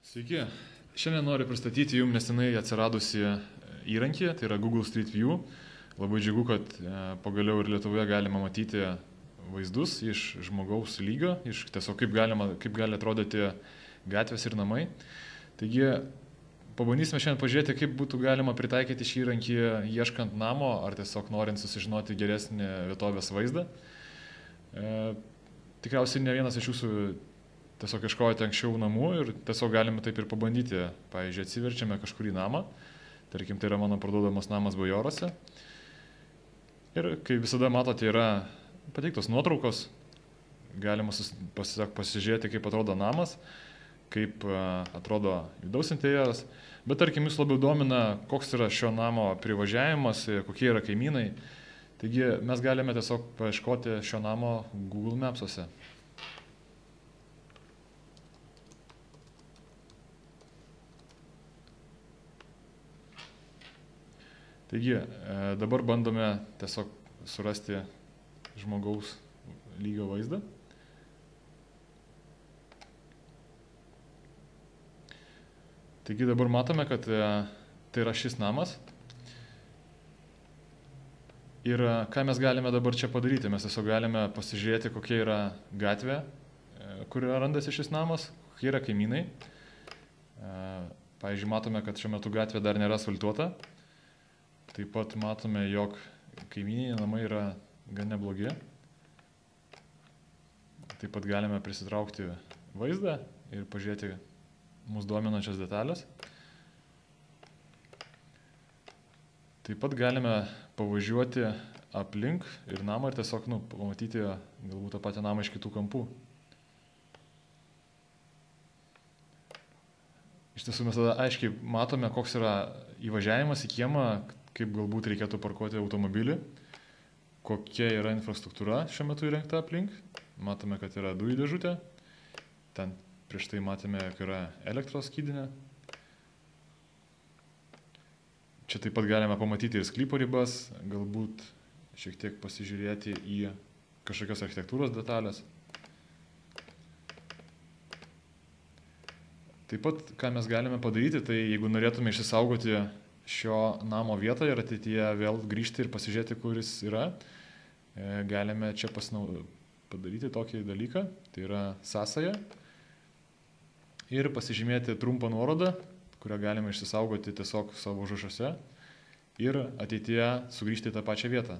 Sveiki, šiandien noriu pristatyti jums nesenai atsiradusi įrankį, tai yra Google Street View. Labai džiugu, kad pagaliau ir Lietuvoje galima matyti vaizdus iš žmogaus lygio, iš tiesiog kaip gali atrodyti gatvės ir namai. Taigi, pabandysime šiandien pažiūrėti, kaip būtų galima pritaikyti šį įrankį ieškant namo ar tiesiog norint susižinoti geresnį vietovės vaizdą. Tikriausiai ne vienas iš jūsų tiesiog ieškojate anksčiau namų ir tiesiog galime taip ir pabandyti. Pavyzdžiui, atsiverčiame kažkurį namą, tarkim, tai yra mano parduodamas namas Bajorose. Ir kaip visada matote, yra pateiktos nuotraukos, galima pasižiūrėti, kaip atrodo namas, kaip atrodo vidaus interjeras, bet tarkim, jūs labiau domina, koks yra šio namo privažiavimas, kokie yra kaimynai. Taigi mes galime tiesiog paieškoti šio namo Google Maps'ose. Taigi, dabar bandome tiesiog surasti žmogaus lygio vaizdą. Taigi dabar matome, kad tai yra šis namas. Ir ką mes galime dabar čia padaryti? Mes tiesiog galime pasižiūrėti, kokia yra gatvė, kur randasi šis namas, kokie yra kaimynai. Pavyzdžiui, matome, kad šiuo metu gatvė dar nėra asfaltuota. Taip pat matome, jog kaimyniniai namai yra gan neblogi. Taip pat galime prisitraukti vaizdą ir pažiūrėti mūsų dominančias detalės. Taip pat galime pavažiuoti aplink ir namą ir tiesiog pamatyti galbūt tą patį namą iš kitų kampų. Iš tiesų mes tada aiškiai matome, koks yra įvažiavimas į kiemą, kaip galbūt reikėtų parkuoti automobilį, kokia yra infrastruktūra šiuo metu įrengta aplink. Matome, kad yra dujų dėžutė, ten prieš tai matėme, kad yra elektros skydinė. Čia taip pat galime pamatyti ir sklypo ribas, galbūt šiek tiek pasižiūrėti į kažkokios architektūros detalės. Taip pat, ką mes galime padaryti, tai jeigu norėtume išsisaugoti šio namo vietą ir ateityje vėl grįžti ir pasižiūrėti, kur jis yra, galime čia padaryti tokį dalyką, tai yra sąsaja, ir pasižymėti trumpą nuorodą, kurią galime išsisaugoti tiesiog savo užrašuose ir ateityje sugrįžti į tą pačią vietą.